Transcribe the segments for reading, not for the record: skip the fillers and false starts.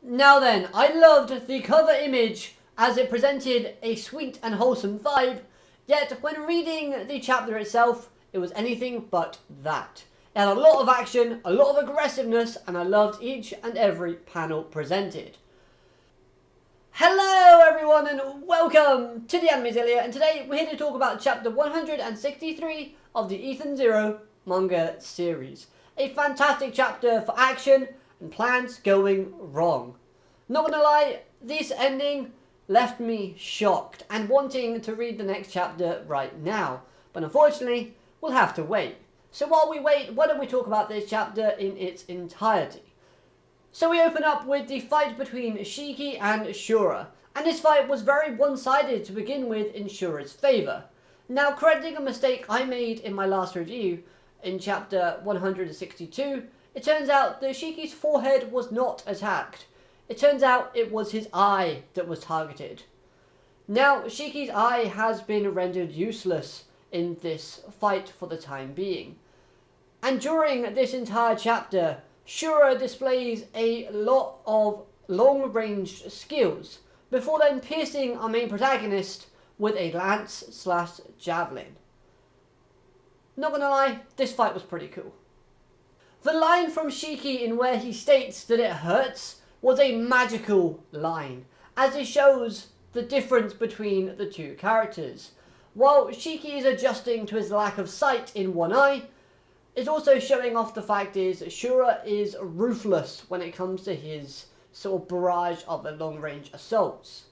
Now then, I loved the cover image as it presented a sweet and wholesome vibe, yet when reading the chapter itself, it was anything but that. It had a lot of action, a lot of aggressiveness, and I loved each and every panel presented. Hello everyone and welcome to the Anime Zillia, and today we're here to talk about chapter 163 of the Ethan Zero manga series. A fantastic chapter for action and plans going wrong. Not gonna lie, this ending left me shocked and wanting to read the next chapter right now, but unfortunately we'll have to wait. So while we wait, why don't we talk about this chapter in its entirety? So we open up with the fight between Shiki and Shura, and this fight was very one-sided to begin with in Shura's favour. Now, correcting a mistake I made in my last review in chapter 162, it turns out that Shiki's forehead was not attacked. It turns out it was his eye that was targeted. Now, Shiki's eye has been rendered useless in this fight for the time being. And during this entire chapter, Shura displays a lot of long-range skills before then piercing our main protagonist with a lance/javelin. Not gonna lie, this fight was pretty cool. The line from Shiki in where he states that it hurts was a magical line, as it shows the difference between the two characters. While Shiki is adjusting to his lack of sight in one eye, it's also showing off the fact is Shura is ruthless when it comes to his sort of barrage of the long-range assaults.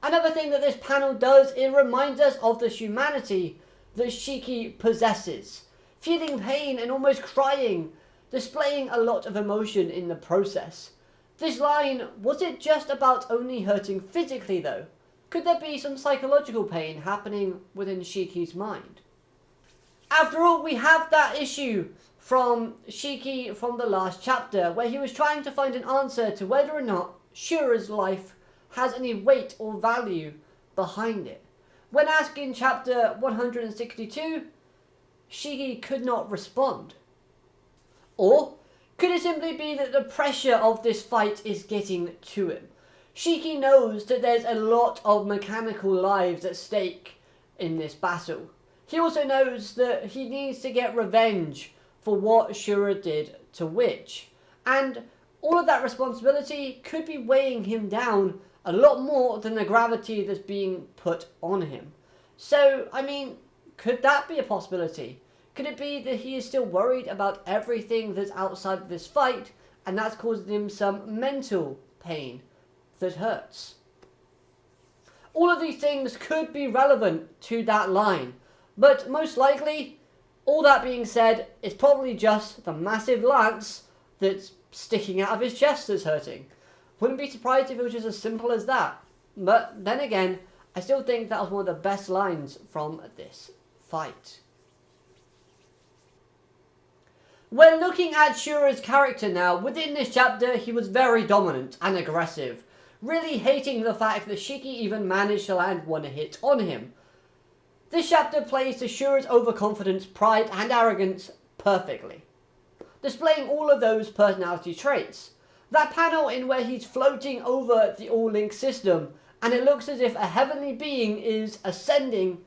Another thing that this panel does, it reminds us of the humanity that Shiki possesses. Feeling pain and almost crying, displaying a lot of emotion in the process. This line, was it just about only hurting physically though? Could there be some psychological pain happening within Shiki's mind? After all, we have that issue from Shiki from the last chapter, where he was trying to find an answer to whether or not Shura's life has any weight or value behind it. When asked in chapter 162, Shiki could not respond. Or could it simply be that the pressure of this fight is getting to him? Shiki knows that there's a lot of mechanical lives at stake in this battle. He also knows that he needs to get revenge for what Shura did to Witch. And all of that responsibility could be weighing him down a lot more than the gravity that's being put on him. So, I mean, could that be a possibility? Could it be that he is still worried about everything that's outside of this fight, and that's causing him some mental pain that hurts? All of these things could be relevant to that line. But most likely, all that being said, it's probably just the massive lance that's sticking out of his chest that's hurting. Wouldn't be surprised if it was just as simple as that. But then again, I still think that was one of the best lines from this fight. When looking at Shura's character now, within this chapter he was very dominant and aggressive, really hating the fact that Shiki even managed to land one hit on him. This chapter plays to Shura's overconfidence, pride and arrogance perfectly, displaying all of those personality traits. That panel in where he's floating over the All-Link system and it looks as if a heavenly being is ascending,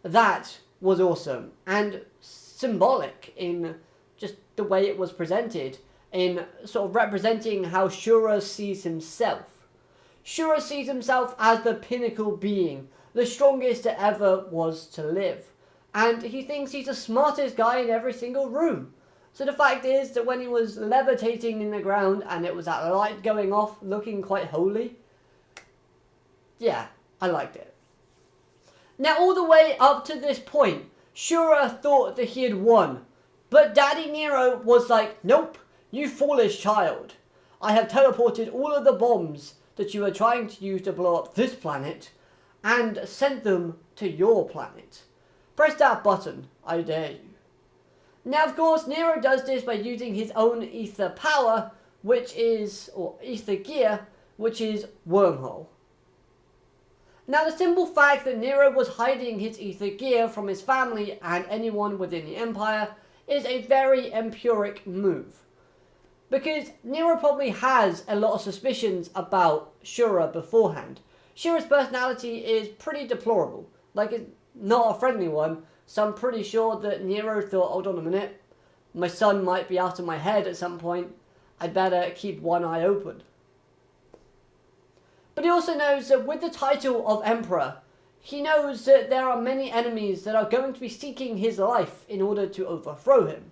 that was awesome and symbolic in just the way it was presented, in sort of representing how Shura sees himself. Shura sees himself as the pinnacle being, the strongest that ever was to live. And he thinks he's the smartest guy in every single room. So the fact is that when he was levitating in the ground and it was that light going off looking quite holy, yeah, I liked it. Now all the way up to this point, Shura thought that he had won. But Daddy Nero was like, nope, you foolish child. I have teleported all of the bombs that you are trying to use to blow up this planet and sent them to your planet. Press that button, I dare you. Now, of course, Nero does this by using his own ether power, or ether gear, which is Wormwhole. Now, the simple fact that Nero was hiding his ether gear from his family and anyone within the Empire is a very empiric move. Because Nero probably has a lot of suspicions about Shura beforehand. Shura's personality is pretty deplorable. Like, it's not a friendly one. So I'm pretty sure that Nero thought, hold on a minute, my son might be out of my head at some point. I'd better keep one eye open. But he also knows that with the title of Emperor, he knows that there are many enemies that are going to be seeking his life in order to overthrow him.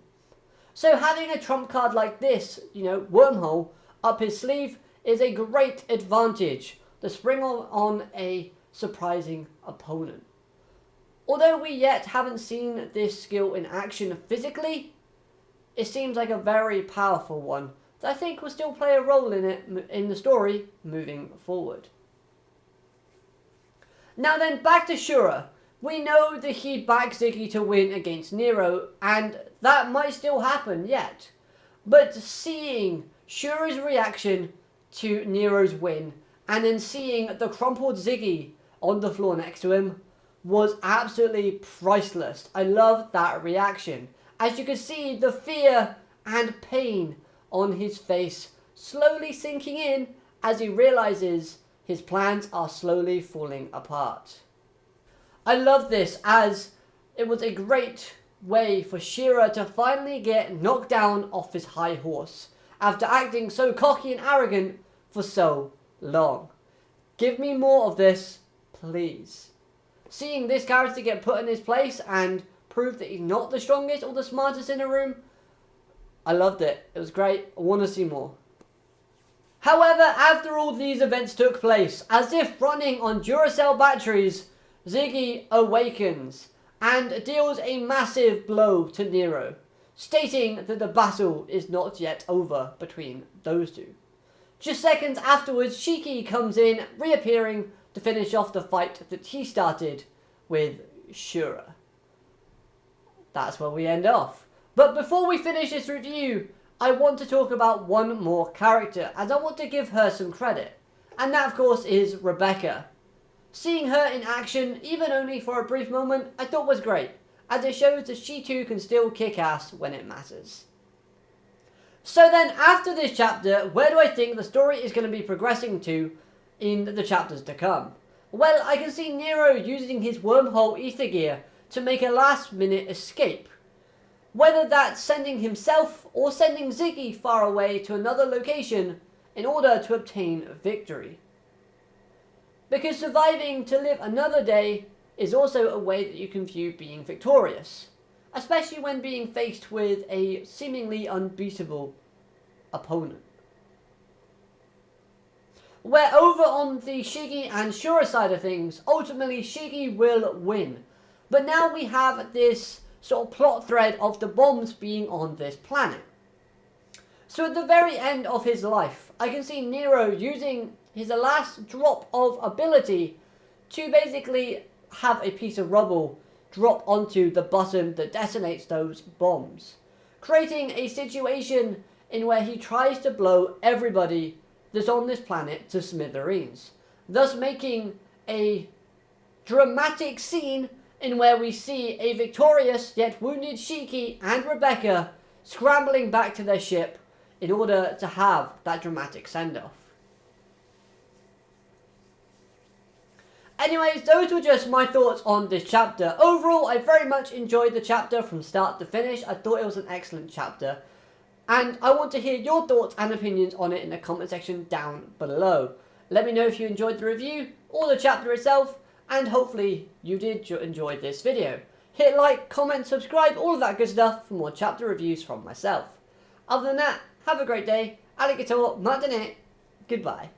So having a trump card like this, Wormwhole, up his sleeve is a great advantage to spring on a surprising opponent. Although we yet haven't seen this skill in action physically, it seems like a very powerful one that I think will still play a role in the story moving forward. Now then, back to Shura. We know that he backed Ziggy to win against Nero, and that might still happen yet. But seeing Shura's reaction to Nero's win, and then seeing the crumpled Ziggy on the floor next to him, was absolutely priceless. I love that reaction. As you can see, the fear and pain on his face slowly sinking in as he realizes his plans are slowly falling apart. I love this, as it was a great way for Shura to finally get knocked down off his high horse after acting so cocky and arrogant for so long. Give me more of this, please. Seeing this character get put in his place and prove that he's not the strongest or the smartest in the room, I loved it. It was great. I want to see more. However, after all these events took place, as if running on Duracell batteries, Ziggy awakens and deals a massive blow to Nero, stating that the battle is not yet over between those two. Just seconds afterwards, Shiki comes in, reappearing to finish off the fight that he started with Shura. That's where we end off. But before we finish this review, I want to talk about one more character, as I want to give her some credit. And that, of course, is Rebecca. Seeing her in action, even only for a brief moment, I thought was great, as it shows that she too can still kick ass when it matters. So then, after this chapter, where do I think the story is going to be progressing to in the chapters to come? Well, I can see Nero using his wormhole ether gear to make a last-minute escape. Whether that's sending himself or sending Ziggy far away to another location in order to obtain victory. Because surviving to live another day is also a way that you can view being victorious, especially when being faced with a seemingly unbeatable opponent. Where over on the Shiki and Shura side of things, ultimately Shiki will win. But now we have this sort of plot thread of the bombs being on this planet. So at the very end of his life, I can see Nero using his last drop of ability to basically have a piece of rubble drop onto the button that detonates those bombs, creating a situation in where he tries to blow everybody that's on this planet to smithereens, thus making a dramatic scene in where we see a victorious yet wounded Shiki and Rebecca scrambling back to their ship in order to have that dramatic send-off. Anyways, those were just my thoughts on this chapter. Overall, I very much enjoyed the chapter from start to finish. I thought it was an excellent chapter. And I want to hear your thoughts and opinions on it in the comment section down below. Let me know if you enjoyed the review or the chapter itself, and hopefully you did enjoy this video. Hit like, comment, subscribe, all of that good stuff for more chapter reviews from myself. Other than that, have a great day. Alligator, matane, goodbye.